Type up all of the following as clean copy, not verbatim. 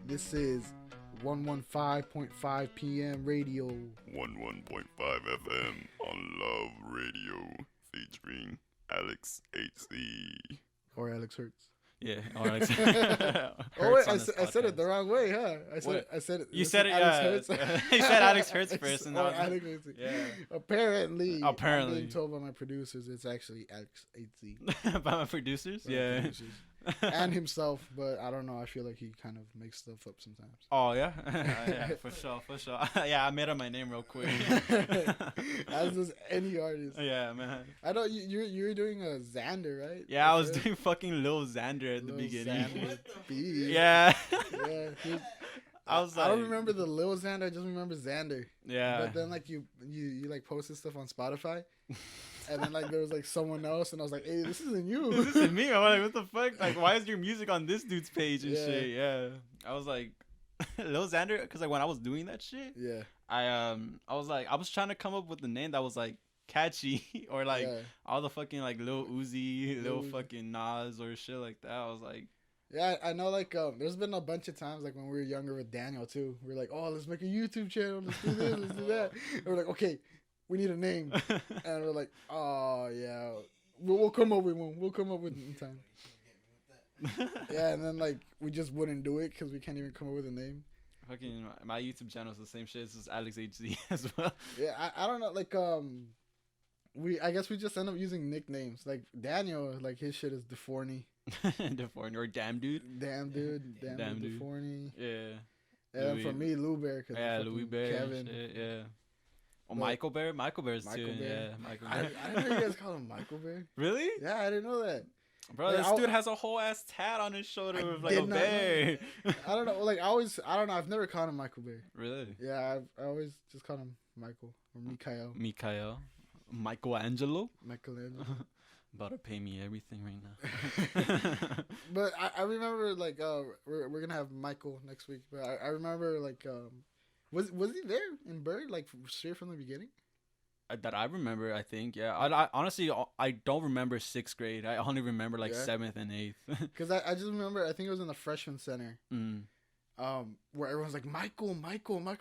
This is 115.5 p.m. radio. 11.5 FM on Love Radio featuring AlexHz. Or AlexHz. Yeah, or Alex. Oh wait, I said it the wrong way, huh? I said it. You said it. Alex You said AlexHz first, and or now Alex Hertz. yeah. Apparently, I'm being told by my producers it's actually AlexHz. By my producers, By my producers. And himself, but I don't know. I feel like he kind of makes stuff up sometimes. Oh yeah, yeah, for sure. Yeah, I made up my name real quick. As does any artist. Yeah, man. I know you're doing a Xander, right? Yeah, I was doing fucking Lil Xander at the beginning. Xander B. Yeah. Yeah. I was like, I don't remember the Lil Xander. I just remember Xander. Yeah. But then like you like posted stuff on Spotify, and then like there was like someone else, and I was like, hey, this isn't you. This is me. I'm like, what the fuck? Like, why is your music on this dude's page and Yeah. shit? Yeah. I was like, Lil Xander, because like when I was doing that shit, Yeah. I was trying to come up with the name that was like catchy or like Yeah. all the fucking like Lil Uzi, Lil Uzi. fucking Nas or shit like that. I was like, Yeah, I know. Like, there's been a bunch of times, like when we were younger with Daniel too. We are like, "Oh, let's make a YouTube channel. Let's do this. Let's do that." And we're like, "Okay, we need a name." And we're like, "Oh yeah, we'll come up with one. We'll come up with it in time." Yeah, and then like we just wouldn't do it because we can't even come up with a name. fucking my YouTube channel is the same shit as AlexHZ as well. Yeah, I don't know. Like, I guess we just end up using nicknames. Like Daniel, like his shit is Deforny. Deforny or Damn Dude. Damn dude, Damn dude. Deforny. Yeah. And then Louis. for me, Lou Bear. Yeah, Louis Bear. Kevin. Shit, yeah. Oh, But- Michael Bear. Michael Bear's Michael too. Bear. Yeah, Michael I Bear. didn't know you guys call him Michael Bear. Really? Yeah, I didn't know that. Bro, Like, this I'll- dude has a whole ass tat on his shoulder I with like did a not know bear. I don't know. Like I don't know. I've never called him Michael Bear. Really? Yeah, I always just called him Michael or Mikael. Mikael. Michelangelo. Michelangelo. About to pay me everything right now. But I remember like we're gonna have Michael next week. But I remember like was he there in Bird like straight from the beginning? That I remember, I think, yeah. I honestly, I don't remember 6th grade. I only remember like Yeah. 7th and 8th. Because I just remember I think it was in the freshman center. Where everyone's like Michael. I'm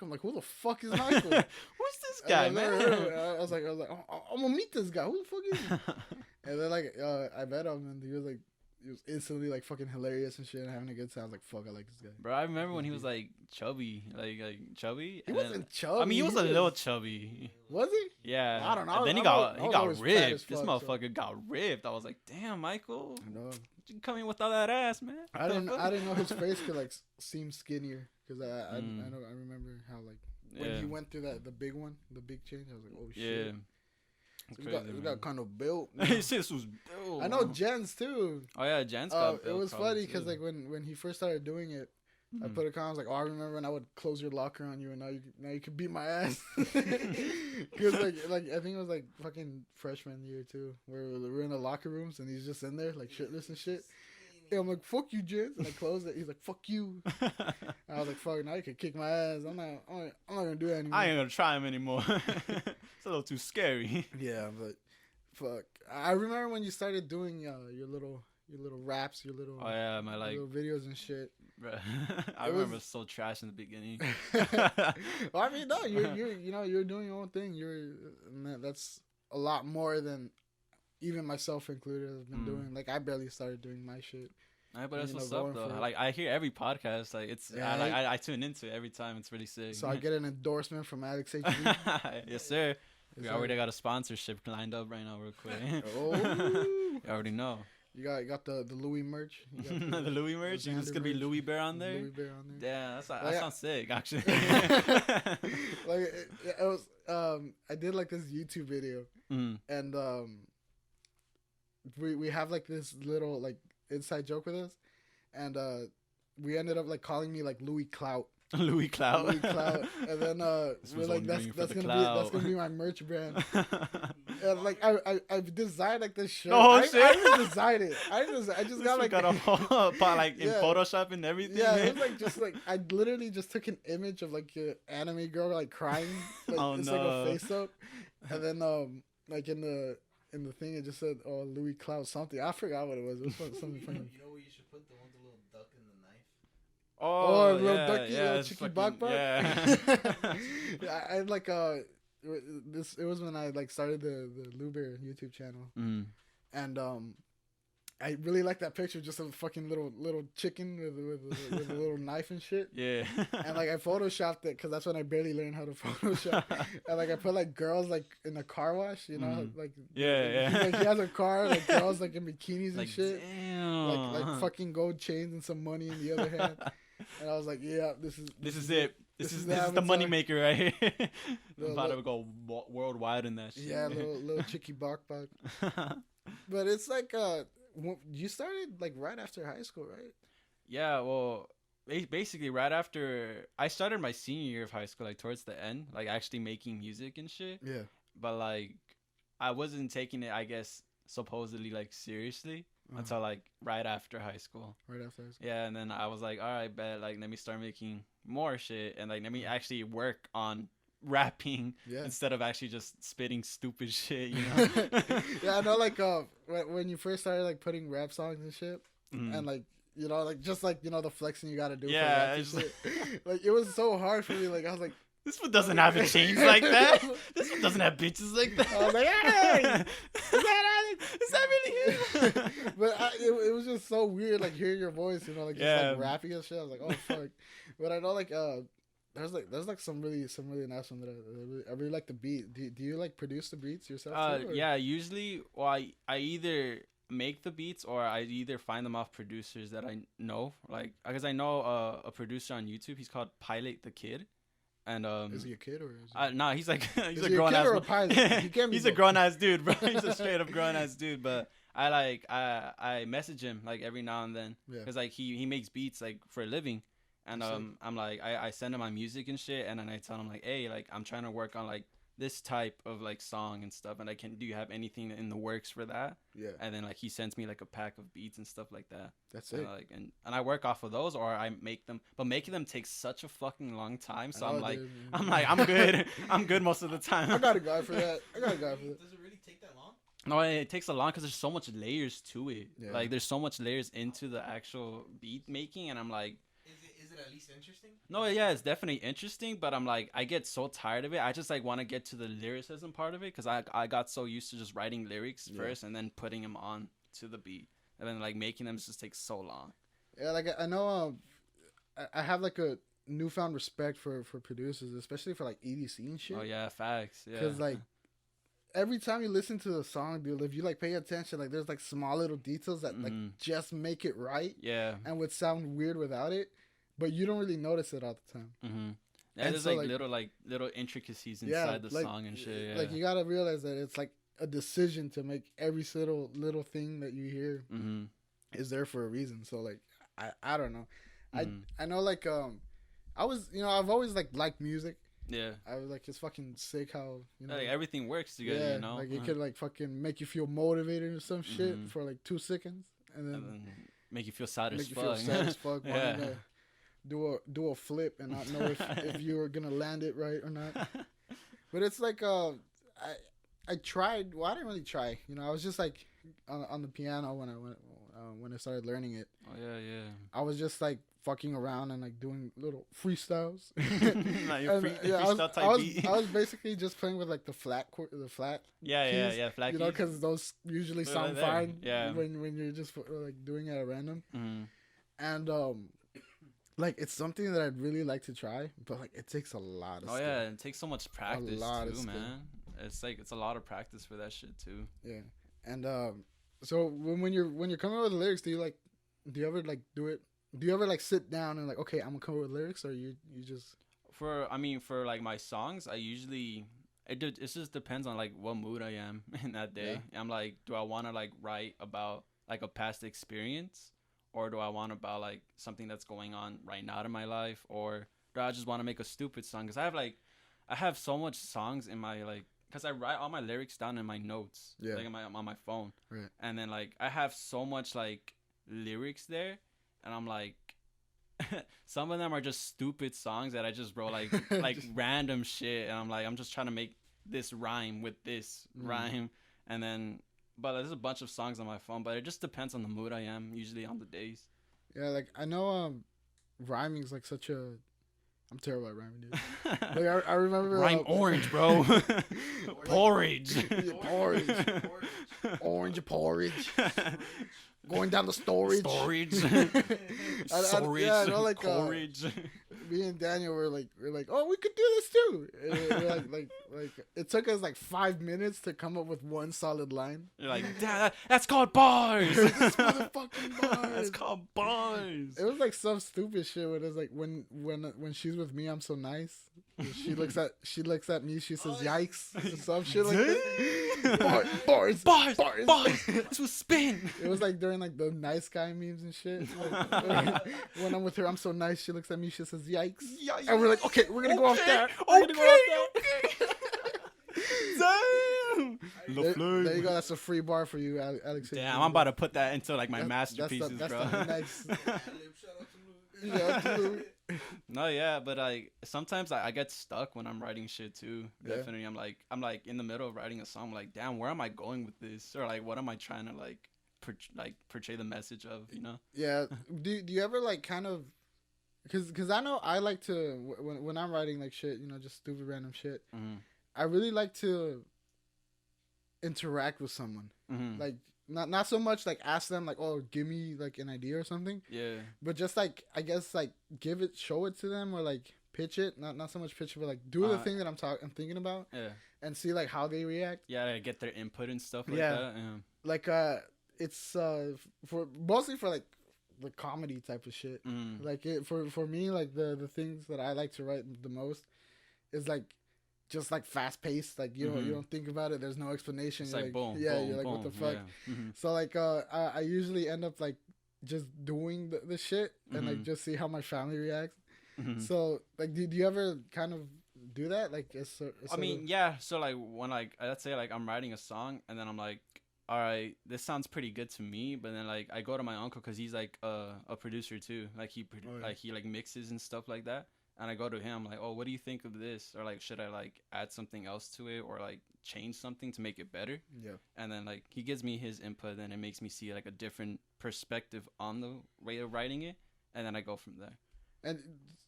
like, who the fuck is Michael? Who's this guy, I've never man? heard of it. I was like, I'm gonna meet this guy. Who the fuck is he? And then like I met him and he was instantly like fucking hilarious and shit and having a good time. I was like, fuck, I like this guy. Bro, I remember when he was like chubby, like chubby. He and then- wasn't chubby. I mean, he was a little chubby. Was he? Yeah. I don't know. And then he I got was always fat as ripped. This fuck, so- motherfucker got ripped. I was like, damn, Michael, I know. you come in with all that ass, man. I didn't know his face could like seem skinnier because I remember how like when he went through the big one, the big change. I was like, oh shit. Yeah. So we got kind of built. His sis was built. I know Jen's too. Oh yeah, Jen's got built. It was probably, funny because too. like when he first started doing it, I put a comment. I was like, "Oh, I remember when I would close your locker on you, and now you can beat my ass." Because like I think it was like fucking freshman year too, where we were in the locker rooms and he's just in there like shirtless and shit. And I'm like, "Fuck you, Jens," and I closed it. He's like, "Fuck you." I was like, "Fuck, now you can kick my ass. I'm not gonna do that anymore." I ain't gonna try him anymore. It's a little too scary. Yeah, but fuck. I remember when you started doing your little raps, your little Oh yeah, my like, little videos and shit. bruh. I It was- remember so trash in the beginning. Well, I mean, no, you're doing your own thing. That's a lot more than even myself included has been doing. Like I barely started doing my shit. Yeah, but that's You know, what's up going though. for it. Like I hear every podcast. Like it's Yeah, I tune into it every time. It's really sick. So I get an endorsement from AlexHz. Yes, sir. We Yes, already sir. got a sponsorship lined up right now, real quick. Oh, You already know. you got the Louis merch. You got The Louis merch. Xander It's gonna be merch. Louis Bear on there. Louis Bear on there. Yeah, that Like, sounds sick, actually. Like it was I did like this YouTube video Mm. and we have like this little like inside joke with us and we ended up like calling me like Louis Clout. Louis Clout. Louis Clout. And then This we're was like on that's Green for that's the gonna clout. be my merch brand. And like I've designed like this shirt. Oh, I shit. didn't design it. I just got like got a whole like in Yeah. Photoshop and everything. yeah, it was like just like I literally just took an image of like an anime girl like crying, like Oh, it's like a no. face up, and then like in the thing it just said Louis Cloud something. I forgot what it was. It was something funny. You know where you should put the one with the little duck and the knife? Oh, little yeah, ducky, yeah, little it's chicky fucking- bok bok. yeah. I like this. It was when I like started the Luber YouTube channel, and I really like that picture, just a fucking little chicken with a little knife and shit. Yeah. And like I photoshopped it because that's when I barely learned how to Photoshop. And like I put like girls like in a car wash, you know, like Yeah. Like he has a car, like girls like in bikinis and Like, shit, damn. like fucking gold chains and some money in the other hand. And I was like, yeah, this is it. This is the avatar. money maker right here. I'm about to Little- go worldwide in that shit. Yeah, little chicky bok bok. But it's like you started like right after high school, right? Yeah, well, basically right after I started my senior year of high school, like towards the end, like actually making music and shit. Yeah. But like I wasn't taking it, I guess, supposedly like seriously until like right after high school. Right after high school. Yeah, and then I was like, all right, bet, like let me start making more shit and like let me actually work on rapping instead of actually just spitting stupid shit, you know. Yeah, I know, like when you first started like putting rap songs and shit, and like, you know, like just like, you know, the flexing you gotta do for rap and shit. Like it was so hard for me. Like I was like, this one doesn't have a chains like that. This one doesn't have bitches like that. I was like, hey, is that really him? But it was just so weird, like hearing your voice, you know, like just like rapping and shit. I was like, oh fuck. But I know like there's like some really nice one that I really like the beat. Do you like produce the beats yourself too, yeah, usually, well, I either make the beats or I either find them off producers that I know, like because I know a producer on YouTube. He's called Pilot the Kid. And is he a kid or is he... nah, he's like he's is a he grown a kid ass or a pilot? He can't be he's a both. grown ass dude, bro. He's a straight up grown ass dude. But I message him like every now and then because like he makes beats like for a living, and I'm like I send him my music and shit, and then I tell him like, hey, like I'm trying to work on like this type of like song and stuff, and do you have anything in the works for that? Yeah. And then like he sends me like a pack of beats and stuff like that. That's it. Like and I work off of those, or I make them, but making them takes such a fucking long time. So I'm like I'm good. I'm good most of the time. I got a guy for that. Does it really take that long? No, it takes a long because there's so much layers to it. Yeah. Like there's so much layers into the actual beat making, and I'm like, Is it at least interesting? no, yeah, it's definitely interesting, but I'm like, I get so tired of it. I just like want to get to the lyricism part of it because I got so used to just writing lyrics first and then putting them on to the beat, and then like making them just takes so long. Yeah, like I know, I have like a newfound respect for producers, especially for like EDC and shit. Oh yeah, facts. Yeah. Because like every time you listen to the song, dude, if you like pay attention, like there's like small little details that like just make it right. Yeah. And would sound weird without it, but you don't really notice it all the time. Yeah, and there's so, like little intricacies inside the song and shit. Yeah. Like you gotta realize that it's like a decision to make every little thing that you hear is there for a reason. So like I don't know. I know like I've always like liked music. Yeah. I was like, it's fucking sick how, you know, like everything works together, you know? Like it could like fucking make you feel motivated or some shit for like 2 seconds and then make you feel sad as fuck. Make you feel sad as fuck. Yeah. Do a flip and not know if you were gonna land it right or not. But it's like I tried. Well, I didn't really try. You know, I was just like on the piano when I started learning it. Oh yeah. I was just like fucking around and like doing little freestyles. I was basically just playing with like the flat keys, flat you know, because those usually sound fine. Yeah. When you're just like doing it at random. And like it's something that I'd really like to try, but like it takes a lot of skill. Yeah, it takes so much practice too, man. It's like it's a lot of practice for that shit too. Yeah. And so when you're coming up with the lyrics, do you ever like do it? Do you ever like sit down and like, okay, I'm gonna come up with lyrics, or you just for like my songs, I usually it just depends on like what mood I am in that day. Yeah. I'm like, do I want to like write about like a past experience, or do I want about like something that's going on right now in my life, or do I just want to make a stupid song? Because I have so much songs in my like. Because I write all my lyrics down in my notes, like on my phone, right. And then like I have so much like lyrics there, and I'm like, some of them are just stupid songs that I just wrote like random shit, and I'm like, I'm just trying to make this rhyme with this rhyme, and then but there's a bunch of songs on my phone, but it just depends on the mood I am usually on the days. Yeah, like I know rhyming is like such a. I'm terrible at rhyming, dude. Like I remember Rhyme orange, bro. Porridge. Yeah, porridge. Orange porridge. Going down the storage. Storage. Storage. Yeah, I know, like Porridge. me and Daniel were like, oh, we could do this too. And we're like, it took us like 5 minutes to come up with one solid line. You're like, that's called bars. This motherfucking bars. That's called bars. It was like some stupid shit when it's like when she's with me, I'm so nice. She looks at me, she says yikes, or some shit like that. Bars. This was spin. It was like during like the nice guy memes and shit. Like, when I'm with her, I'm so nice. She looks at me, she says yikes, and we're like, okay, we're gonna go off that. Damn. There you go. That's a free bar for you, Alex. Damn, I'm about to put that into like my masterpieces, that's bro. the next. Yeah, No, yeah, but like sometimes I get stuck when I'm writing shit too. Yeah. Definitely, I'm like in the middle of writing a song. I'm like, damn, where am I going with this? Or like, what am I trying to like portray the message of? You know? Yeah. Do you ever like kind of, cause I know I like to when I'm writing like shit, you know, just stupid random shit. Mm-hmm. I really like to interact with someone. Mm-hmm. Like not so much like ask them like, oh, give me like an idea or something. Yeah. But just like, I guess like show it to them, or like pitch it. Not so much pitch it, but like do the thing that I'm thinking about. Yeah. And see like how they react. Yeah, to get their input and stuff like Yeah. that. Yeah. Like it's for mostly for like the comedy type of shit. Mm. Like for me, like the things that I like to write the most is like just like fast paced. Like you don't think about it. There's no explanation. It's You're like boom. yeah, boom, you're like, boom, what the fuck. Yeah. Mm-hmm. So like I usually end up like just doing the shit and like just see how my family reacts. Mm-hmm. So like do you ever kind of do that? Like I mean, yeah. So like when like let's say like I'm writing a song and then I'm like, all right, this sounds pretty good to me. But then like I go to my uncle because he's like a producer too. Like he like mixes and stuff like that. And I go to him like, oh, what do you think of this? Or like, should I like add something else to it or like change something to make it better? Yeah. And then like he gives me his input and it makes me see like a different perspective on the way of writing it. And then I go from there. And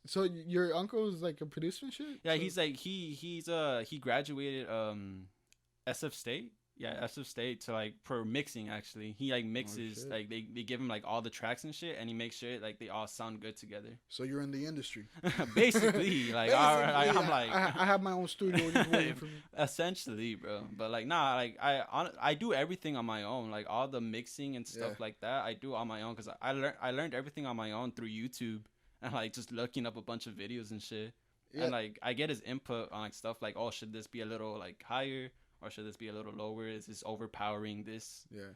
so your uncle is like a producer and shit? Yeah, So- he's like he graduated SF State. Yeah, SF State to like for mixing actually. He like mixes shit. like they give him like all the tracks and shit and he makes sure like they all sound good together. So you're in the industry. Basically, like all right, I'm like I have my own studio just waiting for me. essentially, bro. But like nah, like I do everything on my own. Like all the mixing and stuff like that, I do on my own cuz I learned everything on my own through YouTube and like just looking up a bunch of videos and shit. Yeah. And like I get his input on like stuff like, oh, should this be a little like higher or should this be a little lower? Is this overpowering this? Yeah.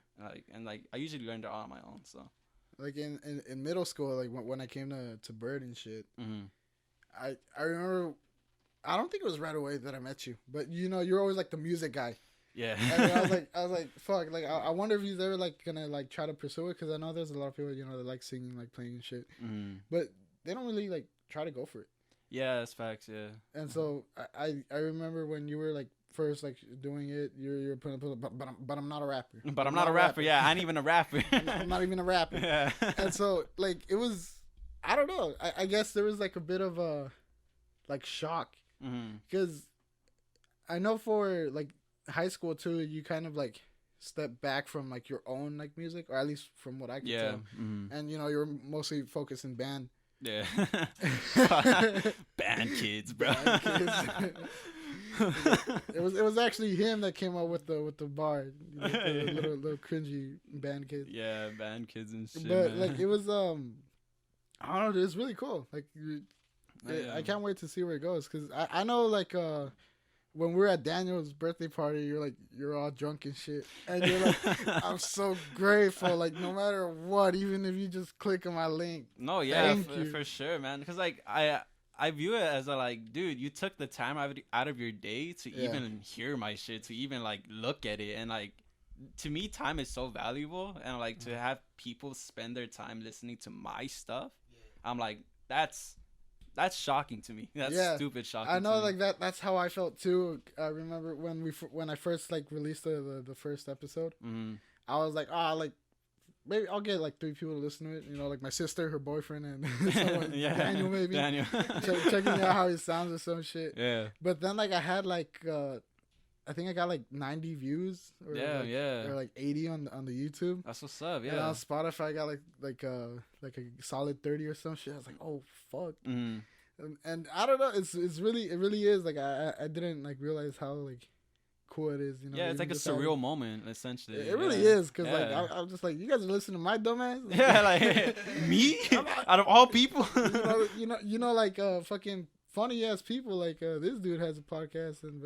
And I usually learned it all on my own. So Like in middle school, like when I came to Bird and shit, mm-hmm. I remember, I don't think it was right away that I met you, but you know, you're always like the music guy. yeah. And I was like, fuck, like I wonder if he's ever like gonna like try to pursue it, because I know there's a lot of people, you know, that like singing, like playing and shit, Mm-hmm. but they don't really like try to go for it. Yeah, that's facts. Yeah. And so I remember when you were like first like doing it, you're putting, but I'm not a rapper. But I'm not a rapper. Yeah, I ain't even a rapper. I'm not even a rapper. Yeah. And so like it was, I don't know. I guess there was like a bit of a like shock, because I know for like high school too, you kind of like step back from like your own like music, or at least from what I can tell. And you know, you're mostly focused in band. Yeah. Band kids, bro. Band kids. It was actually him that came up with the bar, the little cringy band kids. Yeah, band kids and shit. But man. like it was I don't know, it's really cool. Like I can't wait to see where it goes, because I know like when we were at Daniel's birthday party, you're all drunk and shit, and you're like, I'm so grateful, like no matter what, even if you just click on my link. No, yeah, Thank you. for sure, man. Because like I view it as a like, dude, you took the time out of your day to even hear my shit, to even like look at it, and like to me, time is so valuable, and like to have people spend their time listening to my stuff, I'm like, that's shocking to me. That's stupid shocking. I know, to me. like that's how I felt too. I remember when I first like released the first episode, I was like, like maybe I'll get like 3 people to listen to it. You know, like my sister, her boyfriend, and someone, Daniel maybe. Daniel. Checking out how he sounds or some shit. Yeah. But then like I had like I think I got like 90 views. Or or like 80 on the YouTube. That's what's up. Yeah. And on Spotify, I got like a solid 30 or some shit. I was like, oh fuck. Mm. And I don't know. It really is like I didn't like realize how like cool it is. You know. Yeah, it's like a surreal moment essentially. It really is because like I'm just like, you guys are listening to my dumbass. Yeah, like me out of all people. you know like fucking funny ass people like this dude has a podcast and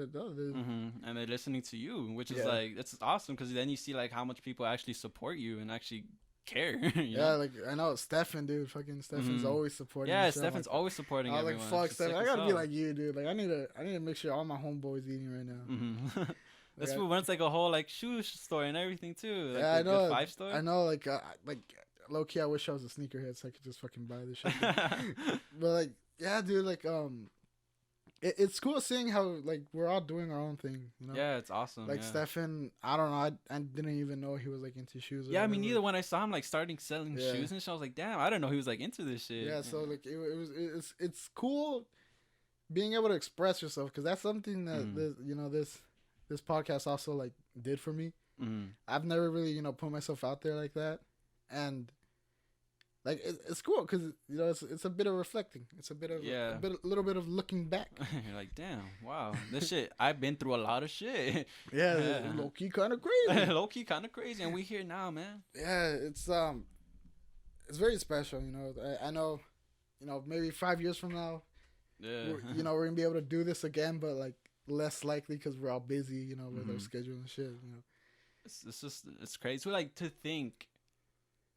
and they're listening to you, which is like it's awesome because then you see like how much people actually support you and actually care. You know? Like I know Stefan, dude. Fucking Stefan's always supporting. Yeah, Stefan's always supporting. I was everyone. like, fuck, Stefan. I gotta be like you, dude. Like I need to make sure all my homeboys eating right now. That's what runs like a whole like shoe store and everything too. Like, yeah, I know. 5 store. I know. Like low key, I wish I was a sneakerhead so I could just fucking buy this shit. But like, yeah, dude. Like it's cool seeing how like we're all doing our own thing. You know? Yeah, it's awesome. Like Stefan, I don't know. I didn't even know he was like into shoes. Yeah, I mean, neither. When I saw him like starting selling shoes and shit, I was like, damn, I didn't know he was like into this shit. Yeah, so like it's cool being able to express yourself because that's something that this podcast also like did for me. I've never really put myself out there like that, and like it's cool because it's a bit of reflecting. It's a bit of a little bit of looking back. You're like, damn, wow, this shit. I've been through a lot of shit. Yeah. Low key kind of crazy. Low key kind of crazy, and we here now, man. Yeah, it's very special. I know, maybe 5 years from now, we're gonna be able to do this again, but like less likely because we're all busy, with our schedule and shit. It's crazy. So like to think,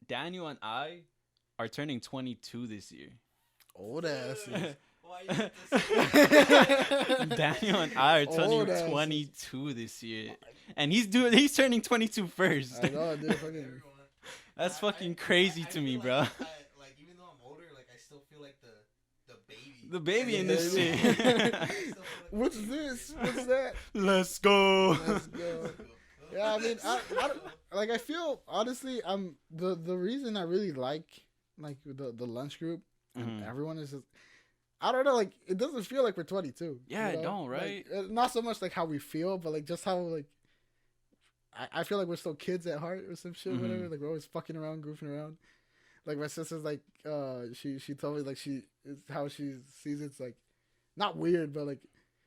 Daniel and I are turning 22 this year. Old asses. Daniel and I are turning 22 this year, and he's turning 22 first. I know, dude. That's fucking crazy to me, bro. Like even though I'm older, like I still feel like the baby. The baby in this shit. What's this? What's that? Let's go. Yeah, I mean, I feel honestly, the reason I really like the lunch group and everyone is just, I don't know, like it doesn't feel like we're 22. Yeah, it don't, right? Like, not so much like how we feel, but like just how like I feel like we're still kids at heart or some shit, whatever. Like we're always fucking around, goofing around. Like my sister's like, she told me like how she sees it's like not weird, but like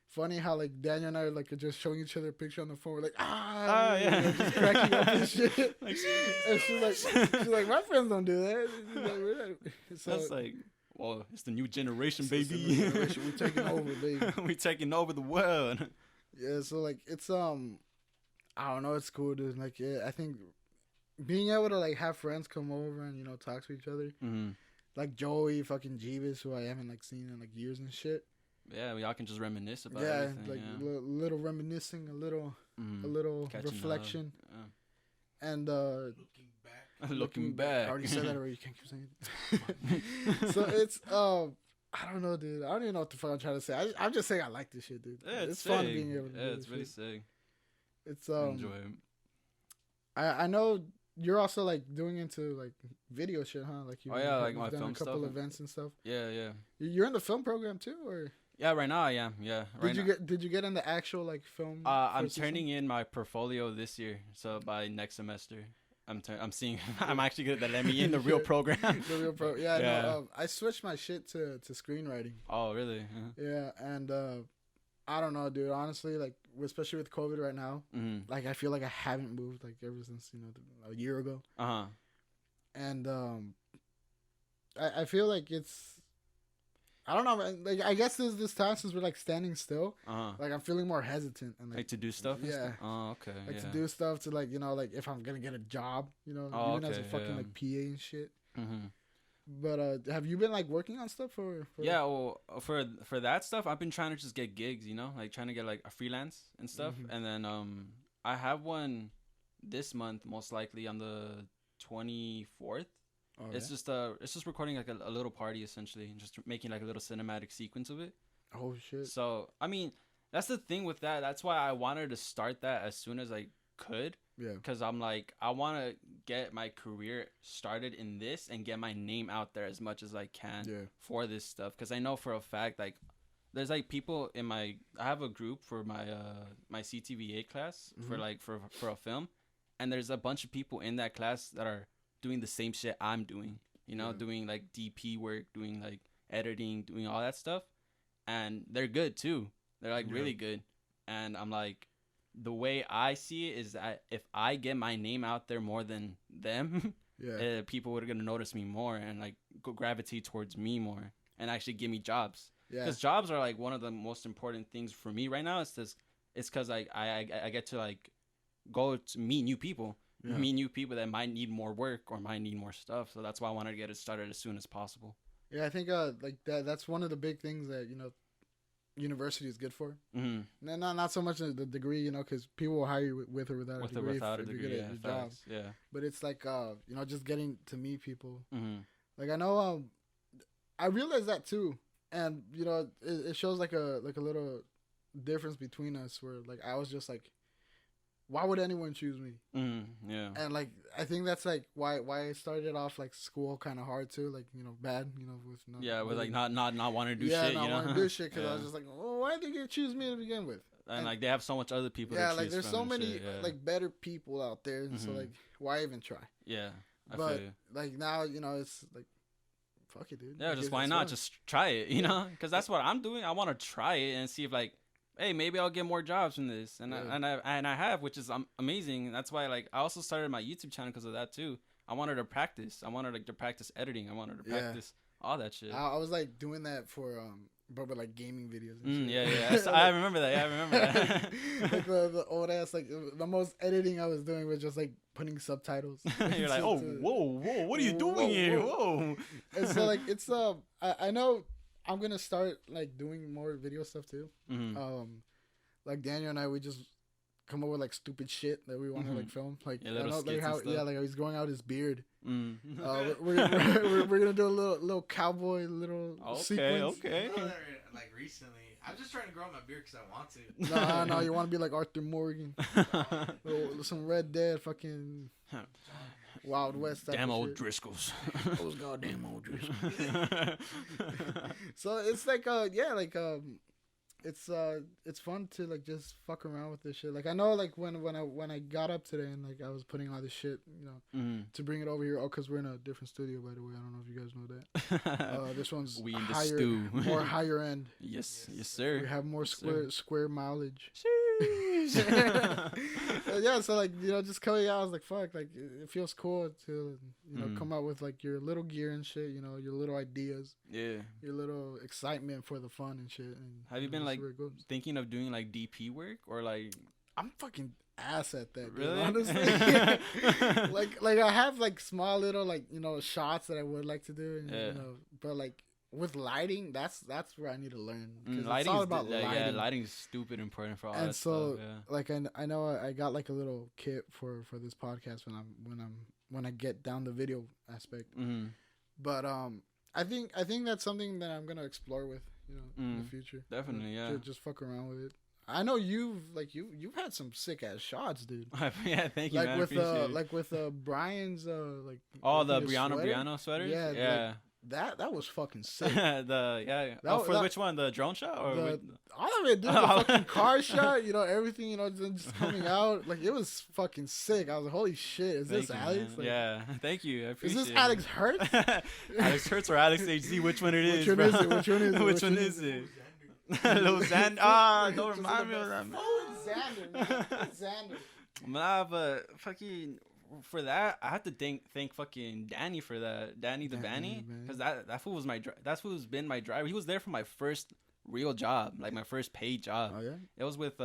funny how like Daniel and I are like just showing each other a picture on the phone. We're like, yeah, just cracking up and shit. And she's like, my friends don't do that. So, that's like, well, it's the new generation, baby. We're taking over, baby. We're taking over the world. Yeah, so like it's I don't know, it's cool, dude. Like I think being able to like have friends come over and talk to each other, like Joey, fucking Jeeves, who I haven't like seen in like years and shit. Yeah, y'all can just reminisce about everything. Like little reminiscing, a little reflection, and looking back. I already said that already. You can't keep saying it. So it's I don't know, dude. I don't even know what the fuck I'm trying to say. I'm just saying I like this shit, dude. Yeah, it's fun being able to do it's really sick. It's enjoy it. I know you're also like doing into like video shit, huh? Like like my done film a couple stuff. Events and stuff. Yeah. You're in the film program too, or? Yeah, right now I am. Yeah, Did you get in the actual like film? I'm turning in my portfolio this year, so by next semester, I'm seeing. I'm actually good at let me in the real program. The real pro. Yeah. No, I switched my shit to screenwriting. Oh really? Yeah, and I don't know, dude. Honestly, like especially with COVID right now, like I feel like I haven't moved like ever since a year ago. And I feel like it's. I don't know, man. Like I guess there's this time since we're like standing still. Like I'm feeling more hesitant and like to do stuff. Yeah. Oh, okay. Like to do stuff to like like if I'm gonna get a job, even as a fucking like PA and shit. But have you been like working on stuff for? Yeah, well, for that stuff, I've been trying to just get gigs. Like trying to get like a freelance and stuff. And then I have one this month, most likely on the 24th. Oh, it's just recording like a little party essentially, and just making like a little cinematic sequence of it. Oh shit! So I mean, that's the thing with that. That's why I wanted to start that as soon as I could, Yeah. Because I'm like, I want to get my career started in this and get my name out there as much as I can for this stuff. Because I know for a fact, like, there's like people in I have a group for my my CTVA class for like for a film, and there's a bunch of people in that class that are doing the same shit I'm doing, you know, doing like DP work, doing like editing, doing all that stuff, and they're good too. They're like really good, and I'm like, the way I see it is that if I get my name out there more than them, people are gonna notice me more and like gravitate towards me more and actually give me jobs. Because jobs are like one of the most important things for me right now. It's because I get to like go to meet new people, that might need more work or might need more stuff. So that's why I wanted to get it started as soon as possible. Yeah, I think like that's one of the big things that, you know, university is good for. Mm-hmm. Not so much the degree, you know, because people will hire you with or without a degree. Without a degree, yeah, job. Yeah. But it's like you know, just getting to meet people. Mm-hmm. Like I know I realized that too. And, you know, it shows like a little difference between us where, like, I was just like, why would anyone choose me? Yeah. And, like, I think that's, like, why I started off, like, school kind of hard, too. Like, you know, bad, you know. With like, not wanting to do shit, you know? Yeah, not wanting to do shit because I was just like, well, why did you choose me to begin with? And, like, they have so much other people to choose like, there's so many, shit, like, better people out there. And so, like, why even try? Yeah, I but, feel you. Like, now, you know, it's, like, fuck it, dude. Yeah, just why not? Fun. Just try it, you know? Because that's what I'm doing. I want to try it and see if, like, hey, maybe I'll get more jobs from this. And I have, which is amazing. That's why, like, I also started my YouTube channel because of that, too. I wanted to practice. I wanted, like, to practice editing. I wanted to practice all that shit. I was, like, doing that for, but like gaming videos and shit. Yeah. I remember that. Yeah, I remember that. Like the old ass, like the most editing I was doing was just like putting subtitles. You're like, whoa, what are you doing here? Whoa. And so like it's I know I'm gonna start like doing more video stuff too. Like Daniel and I, we just come up with like stupid shit that we want to like film. Like I know like how like he's growing out his beard. We're gonna do a little cowboy sequence. Okay. Like recently, I'm just trying to grow my beard because I want to. No, you want to be like Arthur Morgan, some Red Dead, fucking Wild West. Damn old Driscolls. Those goddamn old Driscolls. So it's like it's fun to like just fuck around with this shit. Like I know like when I got up today and like I was putting all this shit, you know, to bring it over here. Oh, because we're in a different studio, by the way. I don't know if you guys know that. This one's more higher end. Yes, sir. We have more square mileage. Yeah, so like, you know, just coming out, I was like, fuck, like it feels cool to, you know, come out with like your little gear and shit, you know, your little ideas, your little excitement for the fun and shit. And have you been like thinking of doing like DP work or like? I'm fucking ass at that, really, dude, honestly. like I have like small little like, you know, shots that I would like to do, and, you know, but like with lighting, that's where I need to learn. It's all about lighting. Yeah, lighting's stupid important for all that stuff. Yeah. Like I know I got like a little kit for this podcast when I get down the video aspect. But I think that's something that I'm gonna explore with, you know, in the future. Definitely, yeah. Just fuck around with it. I know you've had some sick ass shots, dude. Yeah, thank you, like man. With Brian's like the Brianna sweaters. Yeah. Like, that was fucking sick. Which one? The drone shot or all of it, dude. The fucking car shot, you know, everything, you know, just coming out. Like it was fucking sick. I was like, holy shit, is this Alex? Like, yeah, thank you. I appreciate is this AlexHz? AlexHz or AlexHz? Which one it is? Which one is it? Lil Xander. Don't remind me of that. Xander. Nah, but fucking for that, I have to thank fucking Danny for that. Danny the Banny, because that fool was that fool's been my driver. He was there for my first real job, like my first paid job. Oh yeah. It was with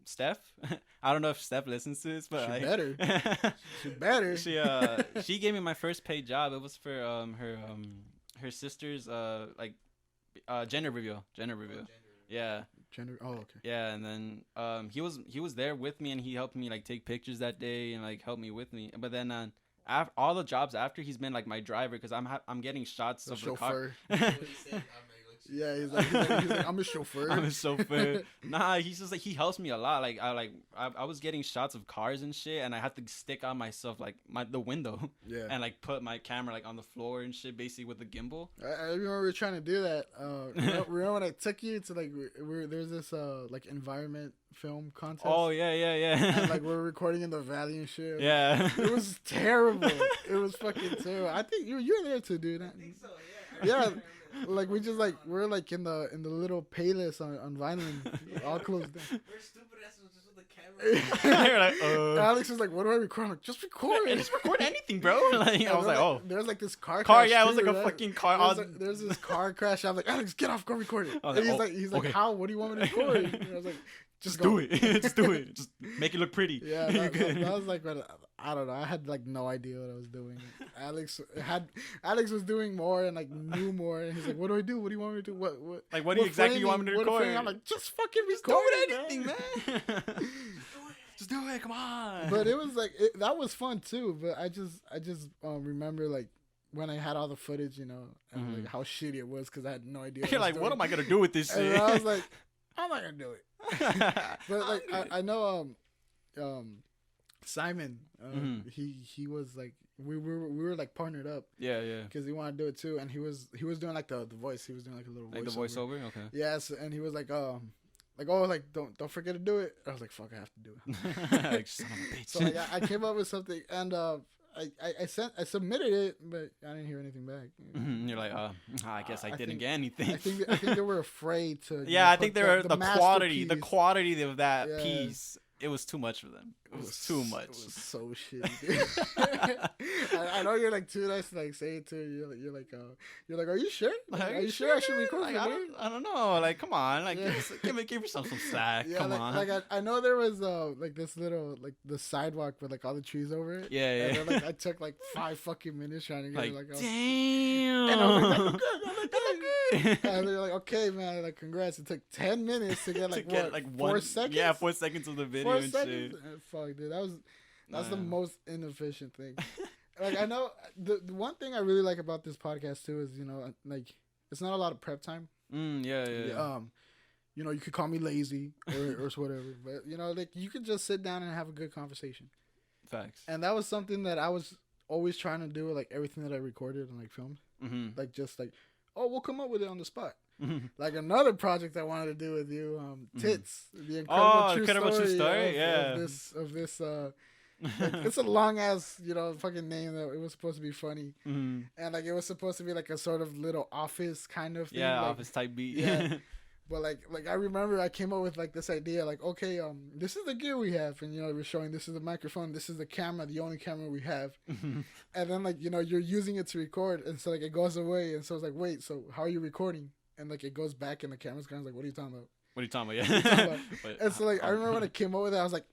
Steph. I don't know if Steph listens to this, but she better. She gave me my first paid job. It was for her sister's gender reveal. Yeah. Gender. Oh, okay. Yeah, and then he was there with me, and he helped me like take pictures that day and like help me with me. But then all the jobs after, he's been like my driver because I'm getting shots of the car. Yeah, he's like I'm a chauffeur. I'm a chauffeur. Nah, he's just like, he helps me a lot. Like I was getting shots of cars and shit, and I had to stick on myself like the window. Yeah. And like put my camera like on the floor and shit, basically with the gimbal. I remember we were trying to do that. Remember when I took you to like there's this like environment film contest. Oh yeah. And like we're recording in the valley and shit. Yeah. It was terrible. It was fucking terrible. I think you were there too, dude. I think so. Yeah. Like we just like we're like in the little Payless on Vineland, all closed down. We're stupid asses just with the camera. You're like, Alex was like, "What do I record?" I'm like, "Just record it. Just record anything, bro." Like, I was like, "Oh, there's like this car yeah, it was like too, a right? fucking car." There's this car crash. I'm like, "Alex, get off, go record it." was And like, he's okay. like, "How? What do you want me to record?" And I was like, Just go. do it. Just do it. Just make it look pretty. Yeah, that was like, I don't know. I had like no idea what I was doing. Alex was doing more and like knew more. And he's like, "What do I do? What do you want me to do? What Like, what do you exactly you want me to record?" I'm like, "Just fucking record do it, anything, man. Just do it. Come on. But it was like that was fun too. But I just remember like when I had all the footage, you know, and like how shitty it was because I had no idea. You're like, what am I gonna do with this shit? And I was like, I'm not gonna do it. But like I know Simon, he was like we were like partnered up. Yeah. Because he wanted to do it too, and he was doing like the voice. He was doing like a little Like the voiceover. Okay. Yes, and he was like don't forget to do it. I was like, fuck, I have to do it. Like, son of a bitch. So like, I came up with something, and I submitted it, but I didn't hear anything back. You're like, I guess I didn't get anything. I think they were afraid to. Yeah, I think they were the quality of that Yeah. piece. It was too much for them. It was too much. It was so shitty, dude. I know you're like too nice to like say it to you. You're like, are you sure? Like, are you sure I should record like, for I you? don't know. Like, come on. Like, Yeah. give yourself some slack. Yeah, come like, on. Like I know there was like this little like the sidewalk with like all the trees over it. Yeah. And then, like I took like 5 fucking minutes trying to get Like, it. Like, damn. and I was like, "That's good. I look good." And they're like, "Okay, man. Like, congrats. It took 10 minutes to get like what? Like 4 seconds. Yeah, 4 seconds of the video 4 and seconds. shit. Fuck, dude. That's the most inefficient thing. Like I know the one thing I really like about this podcast too is, you know, like it's not a lot of prep time. Yeah. You know, you could call me lazy or whatever, but you know, like you could just sit down and have a good conversation. Facts. And that was something that I was always trying to do with like everything that I recorded and like filmed. Mm-hmm. Like just like, oh, we'll come up with it on the spot. Like another project I wanted to do with you, Tits, the incredible true story. Yeah. Of this like, it's a long ass, you know, fucking name that it was supposed to be funny, and like it was supposed to be like a sort of little office kind of thing. Yeah, like, office type beat. Yeah. But like I remember I came up with like this idea, like, okay, this is the gear we have, and you know we're showing this is the microphone, this is the camera, the only camera we have, and then like you know you're using it to record, and so like it goes away, and so it's like, wait, so how are you recording? And like it goes back, and the camera's kind of like, what are you talking about? What are you talking about? Yeah. And so like I remember when I came up with it, I was like,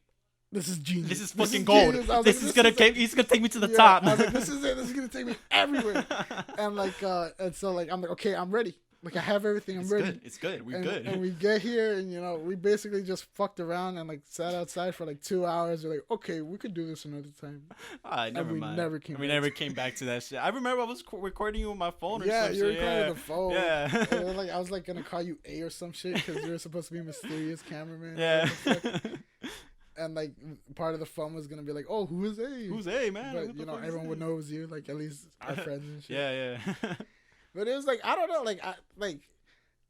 this is genius. This is fucking gold. He's gonna take me to the top. I was like, this is it. This is gonna take me everywhere. And like and so like I'm like, okay, I'm ready. Like I have everything. I'm ready. Good. It's good. We're good. And we get here, and you know, we basically just fucked around and like sat outside for like 2 hours. We're like, okay, we could do this another time. Never mind. We never came back to that shit. I remember I was recording you with my phone or yeah, some you were shit. recording with the phone. Yeah. And then, like I was like gonna call you A or some shit because you were supposed to be a mysterious cameraman. Yeah. And like part of the fun was gonna be like, oh, who is A? Who's A, man? But you know, everyone would know it was you. Like at least our friends and shit. Yeah. But it was like I don't know,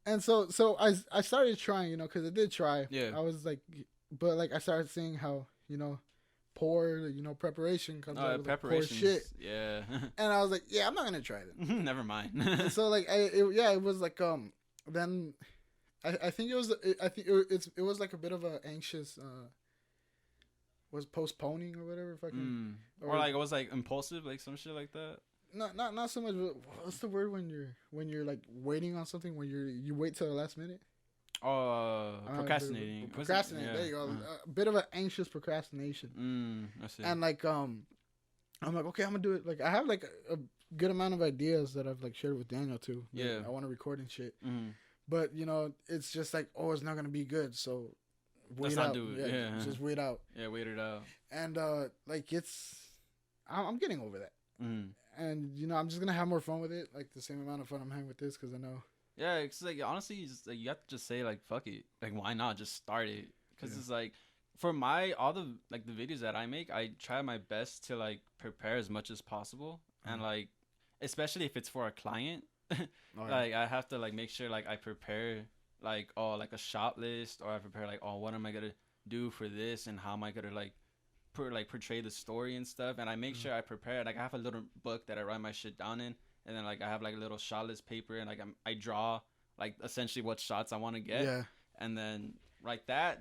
and so I started trying, you know, because I did try. Yeah. I was like, but like I started seeing how, you know, poor, you know, preparation comes out with like, poor shit. Yeah. And I was like, yeah, I'm not gonna try that. Never mind. And so like it was like then I think it was like a bit of a anxious was postponing or whatever fucking or like it was like impulsive, like some shit like that. Not so much. What's the word when you're like waiting on something when you wait till the last minute? Procrastinating. Procrastinating. Yeah. There you go. A bit of an anxious procrastination. I see. And like I'm like, okay, I'm gonna do it. Like I have like a good amount of ideas that I've like shared with Daniel too. Yeah. I want to record and shit. But you know, it's just like, oh, it's not gonna be good. So wait out. Yeah. Just wait out. Yeah, wait it out. And like I'm getting over that. And you know, I'm just gonna have more fun with it, like the same amount of fun I'm having with this, because I know Yeah, it's like honestly, you just like you have to just say like fuck it, like why not just start it? Because it's like for all the like the videos that I make, I try my best to like prepare as much as possible, and like especially if it's for a client, like I have to like make sure like I prepare like like a shot list, or I prepare like what am I gonna do for this, and how am I gonna like portray the story and stuff, and I make sure I prepare. Like I have a little book that I write my shit down in. And then like I have like a little shot list paper, and like I draw like essentially what shots I want to get. Yeah. And then like that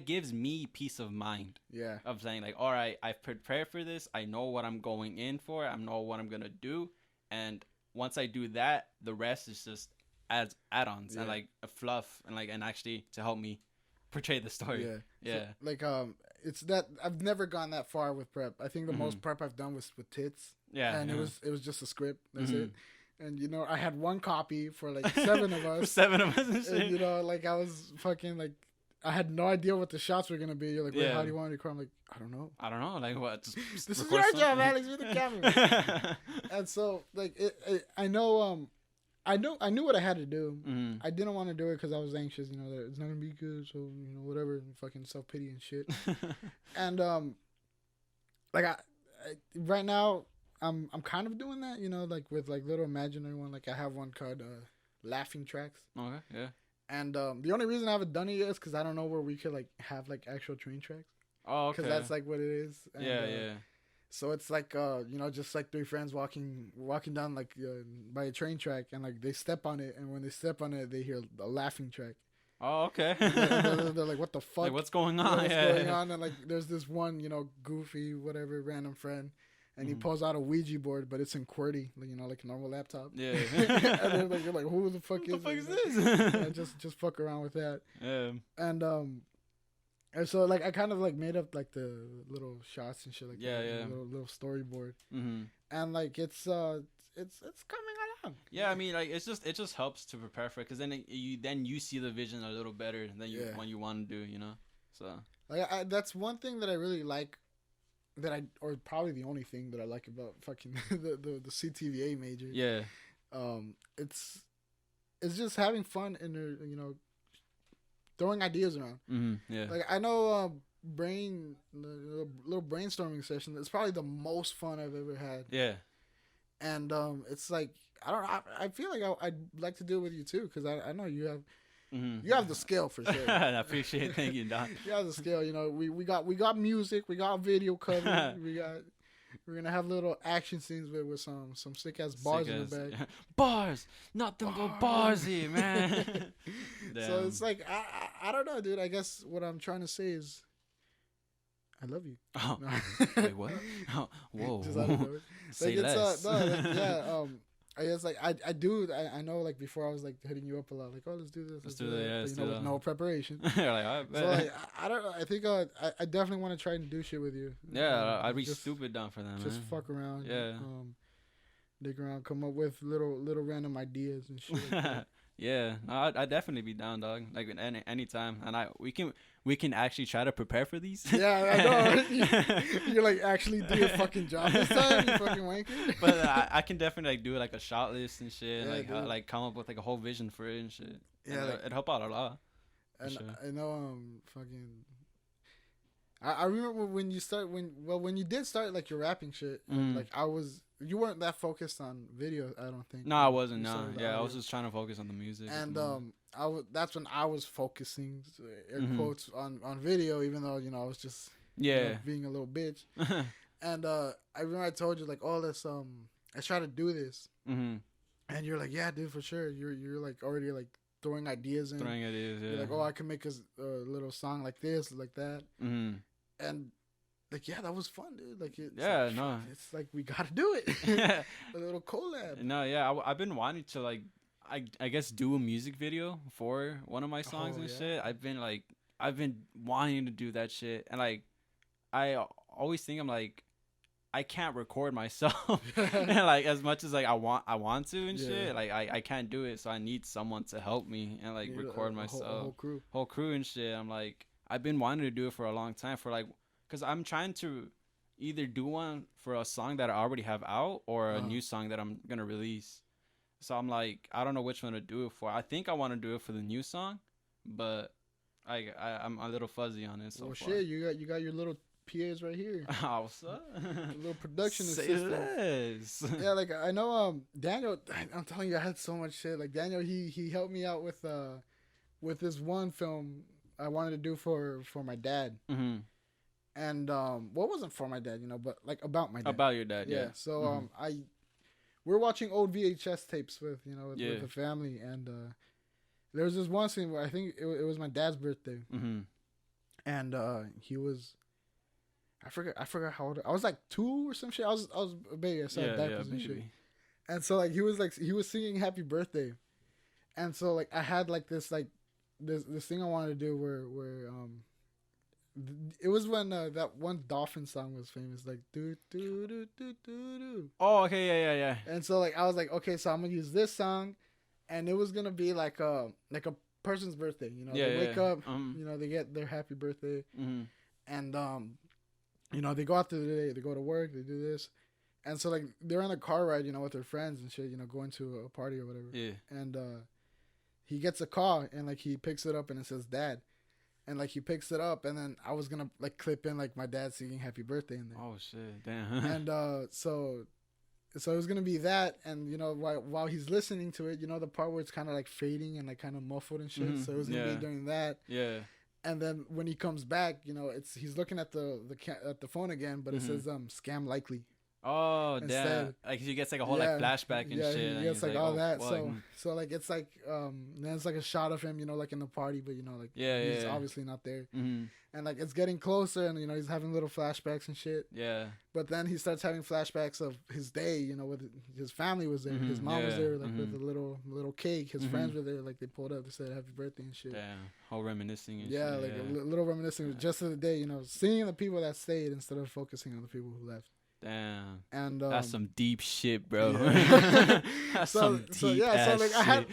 gives me peace of mind. Yeah. Of saying like, all right, I've prepared for this. I know what I'm going in for. I know what I'm gonna do. And once I do that, the rest is just add-ons and like a fluff and actually to help me portray the story. Yeah. Yeah. So, like it's that I've never gone that far with prep. I think the most prep I've done was with Tits. Yeah, and it was just a script. That's it. And I had one copy for like 7 of us. 7 of us and shit. And like I was fucking like I had no idea what the shots were gonna be. You're like, wait, how do you want to record? I'm like, I don't know. Like what? This is your job, Alex. You're the camera. And so like I know I knew what I had to do. I didn't want to do it because I was anxious. That it's not gonna be good. So whatever, fucking self pity and shit. And like I right now. I'm kind of doing that, like with like little imaginary one. Like I have one called Laughing Tracks. Okay, yeah. And the only reason I haven't done it yet is because I don't know where we could like have like actual train tracks. Oh, okay. Because that's like what it is. And, yeah. So it's like just like 3 friends walking down like by a train track, and like they step on it, and when they step on it, they hear a laughing track. Oh, okay. They're like, what the fuck? Like, what's going on? What's going on? And like there's this one goofy whatever random friend. And he pulls out a Ouija board, but it's in QWERTY, like a normal laptop. Yeah. And then like, you're like, who the fuck is this? Just fuck around with that. Yeah. And so like I kind of like made up like the little shots and shit like that. Yeah. Little storyboard. And like it's coming along. Yeah, I mean like it just helps to prepare for it, because then you see the vision a little better than when you want to do, So like that's one thing that I really like. Or probably the only thing that I like about fucking the CTVA major. Yeah. It's just having fun and throwing ideas around. Yeah. Like I know little brainstorming session. It's probably the most fun I've ever had. Yeah. And it's like I feel like I'd like to do it with you too, because I know you have. You have the skill for sure. I appreciate it. Thank you, Don. You have the skill. We got music. We got video cover. We're gonna have little action scenes with some sick ass bars in the back. Bars, nothing but bars here, man. So it's like I don't know, dude. I guess what I'm trying to say is I love you. Oh, wait, what? Oh, whoa. Just out of nowhere. Say less. I guess like I do. I know like before I was like hitting you up a lot, like, oh, let's do this. Let's do that. Yeah, let's do that. With no preparation. You're like, I bet. So like I don't know. I think I definitely want to try and do shit with you. Yeah, I'd be stupid down for that. Just fuck around. Yeah. Dig around, come up with little random ideas and shit. Like yeah, no, I'd definitely be down, dog. Like any time, and we can actually try to prepare for these. Yeah, I know. You're like actually do a fucking job this time, you fucking wanker. But I can definitely like do like a shot list and shit, yeah, like come up with like a whole vision for it and shit. Yeah, like, it'd help out a lot. And sure. I know fucking. I remember when you did start like your rapping shit, like you weren't that focused on video, I don't think. No, I wasn't. No, yeah, I was just trying to focus on the music. And that's when I was focusing, air quotes, on video, even though I was just being a little bitch. And I remember I told you like all this. I try to do this, and you're like, yeah, dude, for sure. You're like already like throwing ideas in. Yeah. You're like, oh, I can make a little song like this, like that, and. Like, yeah, that was fun, dude. Like, it's like we gotta do it. A little collab. No, yeah, I've been wanting to like, I guess do a music video for one of my songs and shit. I've been wanting to do that shit, and like, I always think I'm like, I can't record myself, and like as much as like I want to and shit. Like I can't do it, so I need someone to help me and like record myself. Whole crew and shit. I'm like, I've been wanting to do it for a long time, for like. Because I'm trying to either do one for a song that I already have out or a new song that I'm going to release. So I'm like, I don't know which one to do it for. I think I want to do it for the new song, but I'm a little fuzzy on it so well, far. shit, you got your little PAs right here. Oh, what's up? A little production Say assistant. less. Yeah, like I know Daniel. I'm telling you, I had so much shit. Like Daniel, he helped me out with this one film I wanted to do for my dad. Mm-hmm. And what wasn't for my dad, but like about my dad. About your dad, yeah. So we're watching old VHS tapes with the family, and there was this one scene where I think it was my dad's birthday, and he was. I forgot how old I was, like 2 or some shit. I was a baby. I started diapers and shit. And so like he was singing Happy Birthday, and so like I had like this thing I wanted to do where it was when that one dolphin song was famous, like do do do do do do. Oh, okay, yeah. And so like I was like, okay, so I'm gonna use this song, and it was gonna be like a person's birthday. They wake up, they get their happy birthday, and they go out through the day, they go to work, they do this, and so like they're on a car ride, with their friends and shit, going to a party or whatever. Yeah. And he gets a call, and like he picks it up, and it says Dad. And like he picks it up, and then I was gonna like clip in like my dad singing Happy Birthday in there. Oh shit, damn. And so it was gonna be that, and while he's listening to it, the part where it's kind of like fading and like kind of muffled and shit. So it was gonna be during that. Yeah. And then when he comes back, he's looking at the phone again, but it says scam likely. Oh, instead. damn. Like he gets like a whole like flashback and shit. He gets like all that. Fuck. So like it's like then it's like a shot of him, like in the party, but like he's obviously not there. And like it's getting closer, and he's having little flashbacks and shit. Yeah. But then he starts having flashbacks of his day, with his family was there, his mom was there, like with a little cake. His friends were there, like they pulled up, they said Happy Birthday and shit. Damn. Whole reminiscing and shit. Yeah, like a little reminiscing just of the day, seeing the people that stayed instead of focusing on the people who left. Damn. And that's some deep shit, bro. Yeah. That's some deep so like shit.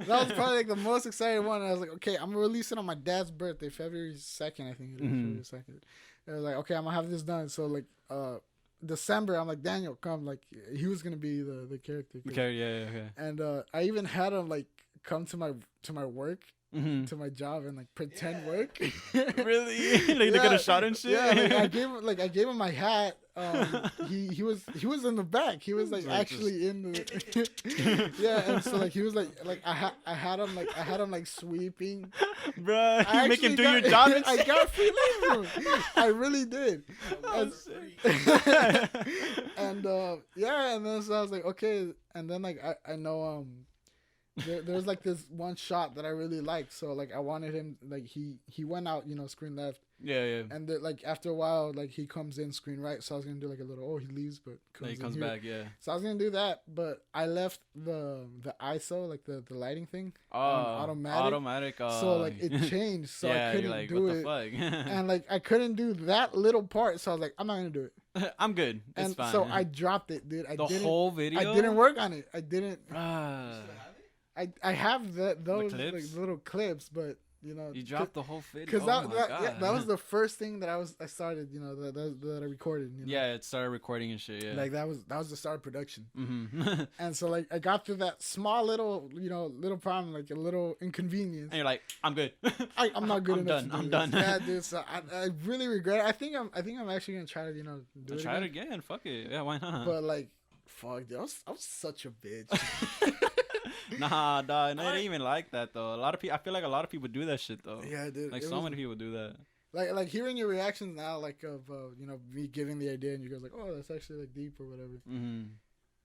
That was probably like the most exciting one. And I was like, okay, I'm gonna release it on my dad's birthday, February 2nd, I think it is. February 2nd. I was like, okay, I'm gonna have this done. So like December, I'm like, Daniel, come. Like he was gonna be the character. Okay, yeah. And I even had him like come to my work. To my job and like pretend work. Really? Like to get a shot and shit? Yeah, like I gave him my hat. He was in the back. He was like actually in the yeah, and so like he was like I had him like sweeping. Bruh, you make him do your job and I got free labor. I really did. And and then so I was like, okay, and then like I know there's like this one shot that I really liked, so like I wanted him, like he went out, screen left. Yeah. And like after a while, like he comes in screen right, so I was gonna do like a little he leaves but comes back, yeah. So I was gonna do that, but I left the ISO, like the lighting thing, automatic. So like it changed, so I couldn't like, do what it. The fuck? And like I couldn't do that little part, so I was like, I'm not gonna do it. I'm good. It's and fine. So I dropped it, dude. The whole video. I didn't work on it. I didn't. I have those like, little clips, but you dropped the whole video. Because that was the first thing that I started, that I recorded. Yeah, it started recording and shit. Yeah, like that was the start of production. And so like I got through that small little problem, like a little inconvenience. And you're like, I'm good. I'm not good enough. I'm done. Yeah, dude. So I really regret it. I think I'm actually gonna try to do it. Try it again. Fuck it. Yeah, why not? But like, fuck, dude, I was such a bitch. Nah, dog. No, it ain't even like that though. I feel like a lot of people do that shit though. Yeah, dude. Like so many people do that. Like hearing your reactions now, like of me giving the idea, and you guys like, oh, that's actually like deep or whatever.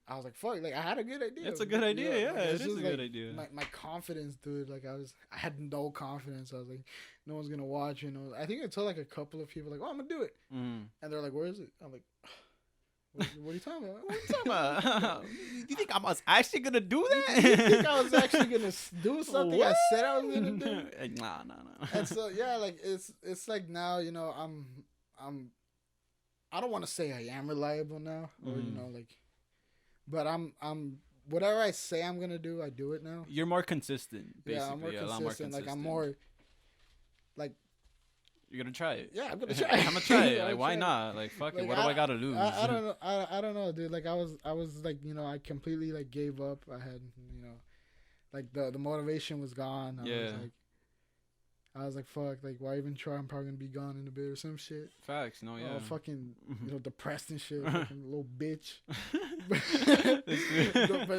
I was like, fuck, like I had a good idea. It's a good idea, yeah. Like, it is a good idea. My confidence, dude. Like I had no confidence. I was like, no one's gonna watch. I think I told like a couple of people like, oh, I'm gonna do it, and they're like, where is it? I'm like. What are you talking about? What are you talking about? You think I was actually gonna do that? You think I was actually gonna do something I said I was gonna do? Nah. And so yeah, like it's like now I'm I don't want to say I am reliable now, or like, but I'm whatever I say I'm gonna do, I do it now. You're more consistent, basically. Yeah, I'm more consistent. A lot more consistent. Like I'm more like You're gonna try it. Yeah, I'm gonna try. I'm gonna try it. I'm Like, why try it. not? Like, fuck it. Like, What do I gotta lose? I don't know. I don't know, dude. Like I was like, you know, I completely like gave up. I had, you know, like the motivation was gone. I was like, fuck, like why even try? I'm probably gonna be gone in a bit or some shit. Facts. No, yeah. Oh, fucking, you know, depressed and shit. Fucking little bitch. But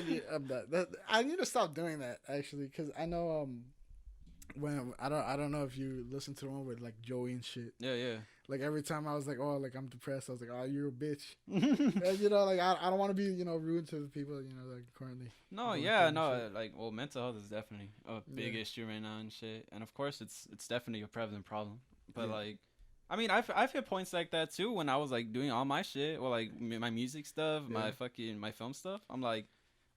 yeah, I need to stop doing that actually, because I know when I don't know if you listen to the one with like Joey and shit. Yeah. Like every time I was like, oh, like I'm depressed, I was like, oh, you're a bitch. And, you know, like I don't want to be, you know, rude to the people, you know, like currently. No, yeah, no, like, well, mental health is definitely a big issue right now and shit. And of course, it's definitely a prevalent problem. But like, I mean, I've hit points like that too when I was like doing all my shit, or like my music stuff, my film stuff. I'm like,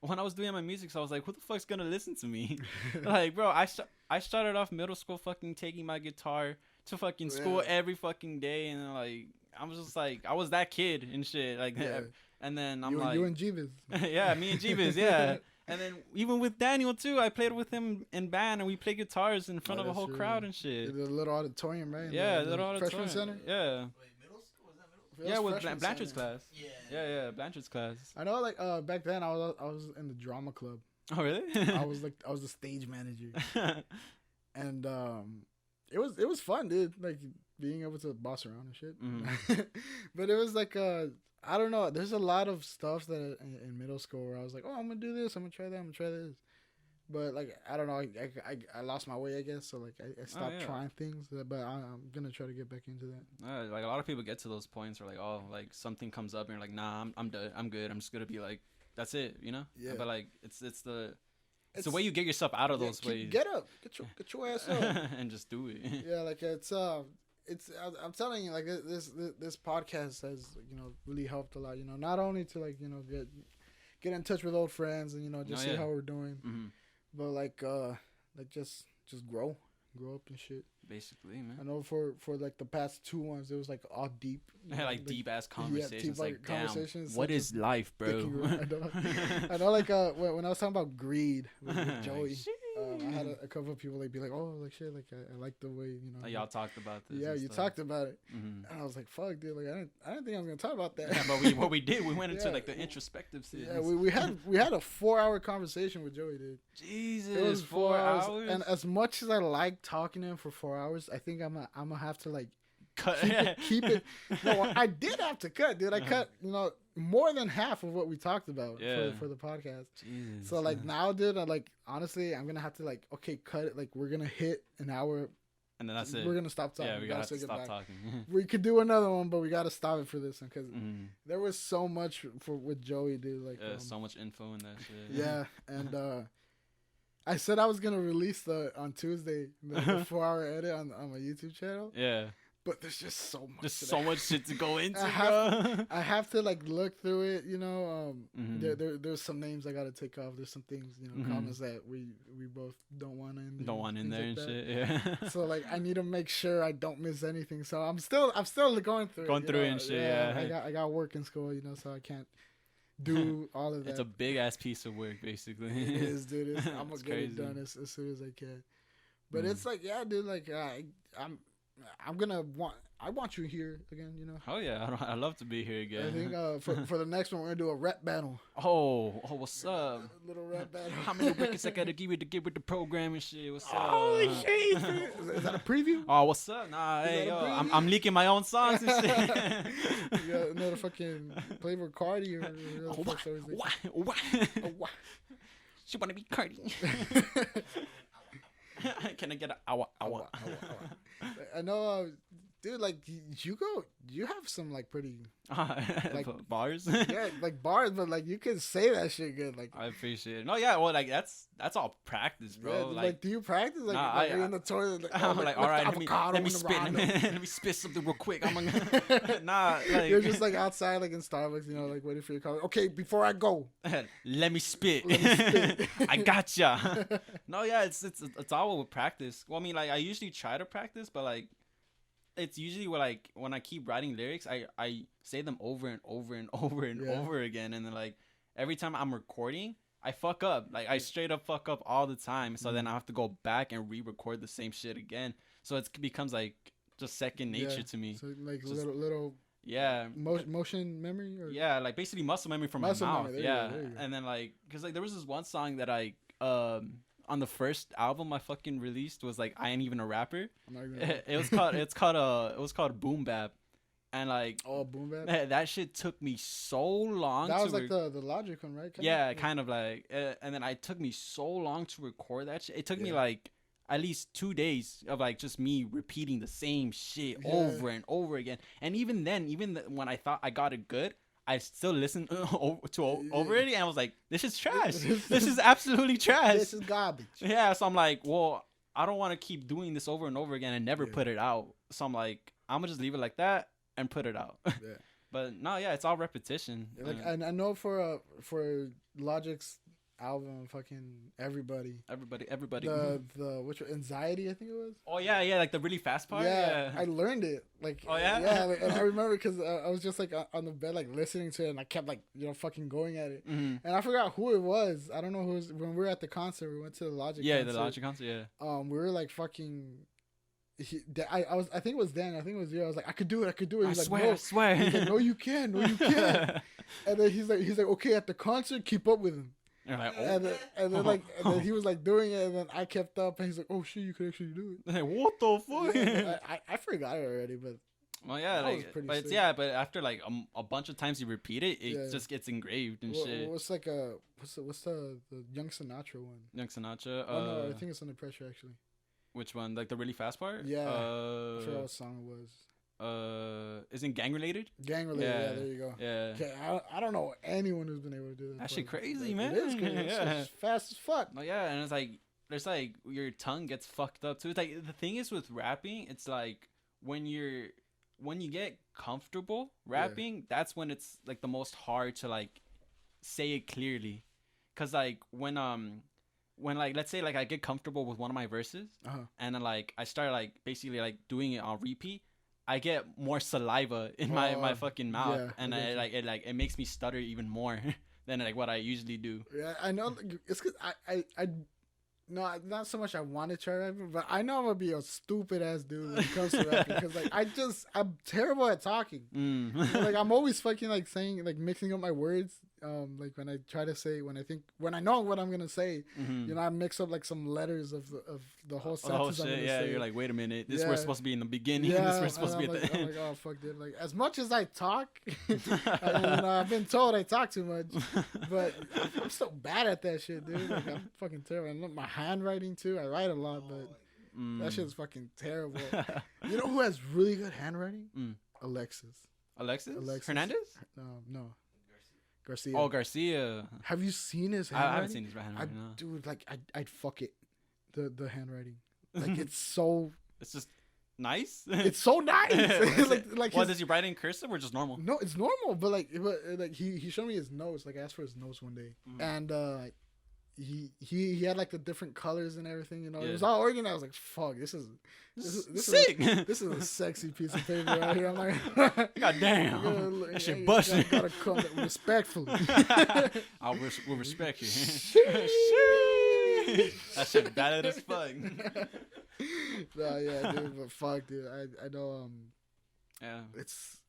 when I was doing my music, so I was like, who the fuck's gonna listen to me? Like, bro, I started off middle school fucking taking my guitar to fucking school every fucking day, and like I was just like, I was that kid and shit, like, and then I'm like, you and Jeeves. Yeah, me and Jeeves, yeah. And then even with Daniel too, I played with him in band, and we played guitars in front of a whole crowd and shit. The little auditorium, right? Yeah, the little auditorium. Freshman center. Yeah. Wait, middle school? Was that middle school? Yeah, with Blanchard's class. Yeah, Blanchard's class. I know, like back then I was in the drama club. Oh really? I was the stage manager, and it was fun, dude. Like being able to boss around and shit. Mm-hmm. But it was like I don't know. There's a lot of stuff that in middle school where I was like, oh, I'm gonna do this, I'm gonna try that, I'm gonna try this. But like I don't know, I lost my way, I guess. So like I stopped trying things, but I'm gonna try to get back into that. Like a lot of people get to those points where like, oh, like something comes up and you're like, nah, I'm done, I'm good. I'm just gonna be like, that's it, you know? Yeah. But like it's the way you get yourself out of those ways. Get up, get your ass up, and just do it. Yeah, like it's I'm telling you, like this podcast has, you know, really helped a lot. You know, not only to like, you know, get in touch with old friends and, you know, just see how we're doing, but like just grow up and shit. Basically, man. I know for like the past 2 ones, it was like all deep. Like deep ass conversations. Yeah, like, conversations. What is life, bro? I know. Like when I was talking about greed with Joey, I had a couple of people like be like, oh, like shit, like I like the way, you know. Y'all talked about this. Yeah, you talked about it, and I was like, fuck, dude, like I didn't think I was gonna talk about that. Yeah, but what we did, we went into like the introspective shit. Yeah, we had a 4-hour conversation with Joey, dude. Jesus, it was 4 hours. And as much as I like talking to him for 4 hours, I think I'm gonna have to like keep it. No, I did have to cut, dude. I cut, you know, more than half of what we talked about for the podcast. Jesus, so like now, dude, honestly, I'm gonna have to like, okay, cut it. Like we're gonna hit an hour, and then that's it. We're gonna stop talking. Yeah, we gotta stop talking. We could do another one, but we gotta stop it for this one because there was so much with Joey, dude. Like so much info in that shit. Yeah, and I said I was gonna release on Tuesday the 4-hour edit on my YouTube channel. Yeah. But there's just so much. There's so much shit to go into, I have to like look through it, you know. There's some names I gotta take off. There's some things, you know, comments that we both don't want in. Don't want in there like and shit. Yeah. So like I need to make sure I don't miss anything. So I'm still going through. Going through it and shit. Yeah. I got work in school, you know, so I can't do all of that. It's a big ass piece of work, basically. It is, dude. I'm gonna get it done as soon as I can. But it's like, yeah, dude. Like I want you here again, you know. Oh yeah, I'd love to be here again. I think for the next one we're gonna do a rap battle. Oh, what's up? A little rap battle. How many wickets I gotta give you to get with the program and shit? What's up? Holy shit! Is that a preview? Oh, what's up? Nah, hey yo, I'm leaking my own songs and shit. You got another fucking Playboy Cardi or what? She wanna be Cardi. Can I get an hour? I know, dude. Like you have some like pretty like bars. Yeah, like bars, but like you can say that shit good. Like I appreciate it. No, yeah, well, like that's all practice, bro. Yeah, like do you practice? Like, nah, you're in the toilet. Like, I'm like, all right, let me spit. Let me spit something real quick. I'm gonna like you're just like outside, like in Starbucks, you know, like waiting for your car. Okay, before I go, let me spit. I gotcha. No, yeah, it's all with practice. Well, I mean, like I usually try to practice, but like it's usually when I keep writing lyrics, I say them over and over and over and over again, and then like every time I'm recording, I fuck up. Like I straight up fuck up all the time. So then I have to go back and re-record the same shit again. So it becomes like just second nature to me. So like Just- little Yeah. motion memory. Or? Yeah, like basically muscle memory from Muscle my mouth. memory, Yeah, there you go. and then like, cause like there was this one song that I on the first album I fucking released was like I ain't even a rapper. I'm not even. It was called Boom Bap, and like Oh, boom bap. that shit took me so long. That to was like the Logic one, right? yeah, kind of like, and then it took me so long to record that shit. It took me like at least 2 days of like just me repeating the same shit over and over again. And even then, when I thought I got it good, I still listened over it, and I was like, "This is trash. This is absolutely trash. This is garbage." Yeah, so I'm like, well, I don't want to keep doing this over and over again and never put it out. So I'm like, I'm gonna just leave it like that and put it out. Yeah. But no, yeah, it's all repetition. Like, and I know for Logic's album, fucking everybody. The which one, Anxiety, I think it was. Oh yeah, like the really fast part. Yeah, I learned it. Like, oh yeah, yeah. Like, and I remember because I was just like on the bed, like listening to it, and I kept like fucking going at it. Mm-hmm. And I forgot who it was. I don't know who it was. When we were at the concert, we went to the Logic. Yeah, concert. the Logic concert. Yeah. We were like fucking. I think it was Dan. I think it was you. I was like, I could do it. He's I swear. He's like, no, you can. And then he's like, okay, at the concert, keep up with him. Like, oh. And then he was like doing it, and then I kept up, and he's like, oh shit, you could actually do it. Like, what the fuck? Yeah, I forgot it already, but well, yeah, that was like, pretty but it's, sick. yeah, but after like a bunch of times you repeat it, it just gets engraved and shit. What's like what's the Young Sinatra one? Young Sinatra. Oh no, I think it's Under Pressure actually. Which one? Like the really fast part? Yeah. I forgot what song it was. Isn't Gang Related? Gang Related. Yeah, there you go. Yeah. Okay, I don't know anyone who's been able to do that. That shit crazy, like, man. It is crazy. Yeah. It's fast as fuck. Oh yeah, and it's like there's like your tongue gets fucked up too. It's like the thing is with rapping, it's like when you get comfortable rapping, that's when it's like the most hard to like say it clearly. Cause like when like let's say like I get comfortable with one of my verses, and then like I start like basically like doing it on repeat, I get more saliva in my fucking mouth, and it makes me stutter even more than like what I usually do. Yeah, I know. It's because I no, not so much I want to try rapping, but I know I'm gonna be a stupid ass dude when it comes to rapping because like I'm terrible at talking. Like I'm always fucking like saying like mixing up my words. Like when I try to say when I know what I'm gonna say, you know, I mix up like some letters of the whole sentence. Oh shit! Yeah, say. You're like, wait a minute, this word's supposed to be in the beginning. Yeah, this word's supposed to be at the end. I'm like, oh fuck, dude. Like as much as I talk, I've been told I talk too much, but I'm so bad at that shit, dude. Like I'm fucking terrible. I love my handwriting too. I write a lot, but that shit's fucking terrible. You know who has really good handwriting? AlexHz Hernandez? No. Garcia. Oh, Garcia. Have you seen his handwriting? I haven't seen his handwriting. No. Dude, like I'd fuck it. The handwriting, like it's so. It's just nice. It's so nice. like well, does he write in cursive or just normal? No, it's normal. But like he showed me his notes. Like I asked for his notes one day, and he had like the different colors and everything. You know, it was all organized. I was like, fuck, this is sick. This is a sexy piece of paper right here. I'm like, god damn, that shit busted. Gotta come respectfully. I will respect you. That shit bad as fuck. Nah, yeah, dude, but fuck, dude. I know. Yeah.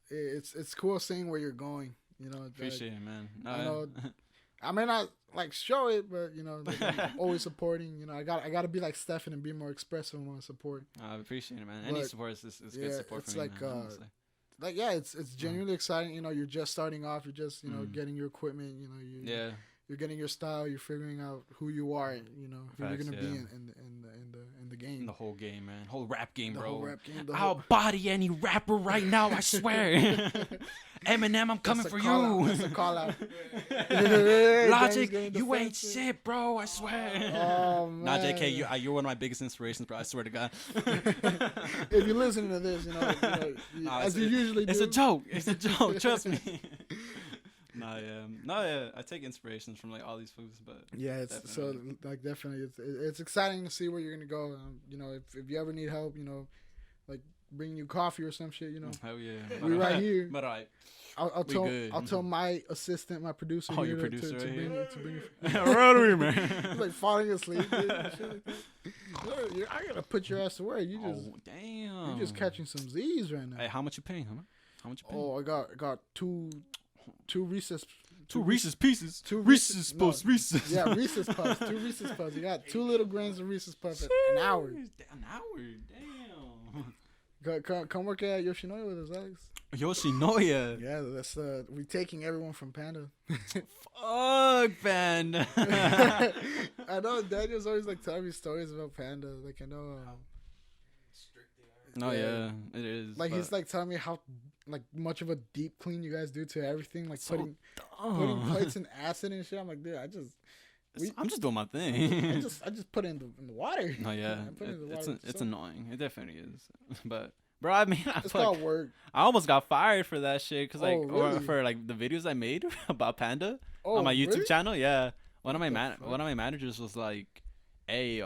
It's cool seeing where you're going. You know. Appreciate it, man. No, I know. I may not like show it, but you know, like, I'm always supporting. You know, I got to be like Stefan and be more expressive when I support. I appreciate it, man. Any support is good support it's for me, like, man. Like yeah, it's genuinely exciting. You know, you're just starting off. You're just getting your equipment. You know, you're getting your style. You're figuring out who you are. You know, who you're gonna be in the game. In the whole game, man. Whole rap game, bro. Whole rap game, I'll body any rapper right now. I swear. Eminem, I'm coming for you. That's a call out. Logic, you ain't shit, bro. I swear. Oh man. Nah, JK, you're one of my biggest inspirations, bro. I swear to God. If you're listening to this, you know as you usually do. It's a joke. It's a joke. Trust me. Yeah. I take inspirations from like all these foods, but yeah, it's definitely. So like definitely, it's exciting to see where you're gonna go. You know, if you ever need help, you know, like bring you coffee or some shit, you know. Hell yeah, we're right here. But I'll tell my assistant, my producer. Oh, your producer, to bring you. Right here, man. He's like falling asleep, dude, and shit like that. I gotta put your ass to work. Damn. You just catching some Z's right now. Hey, how much you paying? How much you paying? Oh, I got two Reese's. Two Reese's Pieces. Two Reese's Puffs. Reese's. Yeah, Reese's Puffs. 2 Reese's Puffs. You got 2 little grains of Reese's Puffs an hour. An hour? Damn. Come work at Yoshinoya with us, Alex. Yoshinoya. Yeah, that's we taking everyone from Panda. Fuck, Panda. I know Daniel's always like telling me stories about Panda. Like I know. Strict they are. No, yeah, it is. Like he's like telling me how like much of a deep clean you guys do to everything, like So putting plates in acid and shit. I'm like, dude, I'm just doing my I thing. just put it in the water. No, yeah, I put it in the water. it's annoying. It definitely is. But bro, I mean, It's called work. I almost got fired for that shit because like, really? or for like the videos I made about Panda Oh, on my YouTube really? channel. Yeah, one of my fuck? one of my managers was like, "Hey,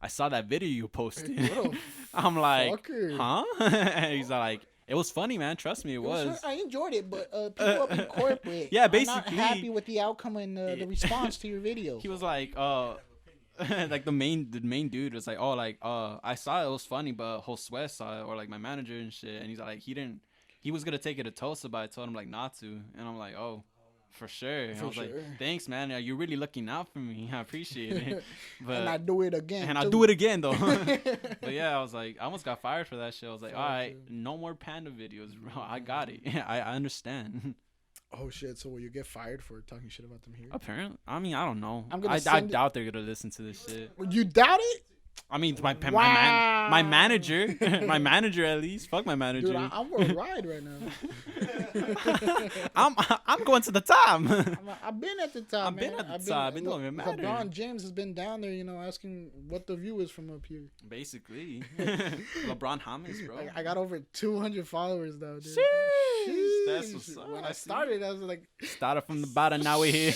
I saw that video you posted." What a I'm like, fucker. "Huh?" And he's like, "It was funny, man. Trust me, it was." I enjoyed it, but people up in corporate, Yeah, are not basically. happy with the outcome and the response to your video. He was like, like the main dude was like, "Oh, like I saw it was funny, but Josue saw it, or like my manager and shit." And he's like, he was gonna take it to Tosa, but I told him like not to. And I'm like, "Oh, for sure." And I was like, "Thanks, man. You're really looking out for me. I appreciate it." But and I do it again. and I'll do it again though. But yeah, I was like, I almost got fired for that shit. I was like, all right, no more Panda videos, bro. I got it. I understand. Oh shit! So will you get fired for talking shit about them here? Apparently, I mean, I don't know. I'm gonna I send it- doubt they're gonna listen to this shit. You doubt it? I mean, my Wow. my manager, my manager at least. Fuck my manager. Dude, I'm on a ride right now. I'm going to the top. I've been at the top. I've been man. at the top. It don't even matter. LeBron James has been down there, asking what the view is from up here. Basically, LeBron James, bro. I got over 200 followers though, dude. Sheesh. That's what's up. When I started, I was like, Started from the bottom, now we're here.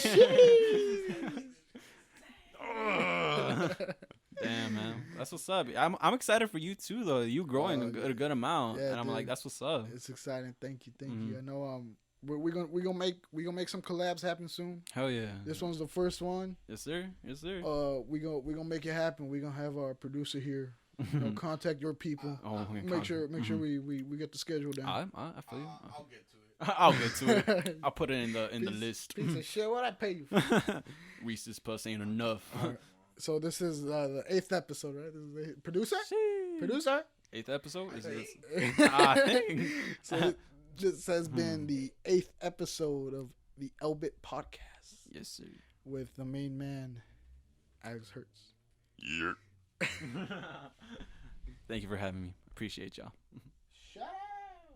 Damn, man, that's what's up. I'm excited for you too, though. You growing a good amount, yeah, and I'm dude. like, that's what's up. It's exciting. Thank you. I know. We're gonna make some collabs happen soon. Hell yeah. This one's the first one. Yes, sir. Yes, sir. We gonna make it happen. We're gonna have our producer here. Contact your people. Make sure we get the schedule down. I feel you. I'll get to it. I'll get to it. I'll put it in the list. Piece of shit. What I pay you for? Reese's Puffs ain't enough. Right. So this is the 8th episode, right? This is the producer. Sheesh. Producer. 8th episode is this? I I think. So this has been the 8th episode of the lbitt podcast Yes, sir. with the main man, AlexHz. Yeah. Thank you for having me. Appreciate y'all.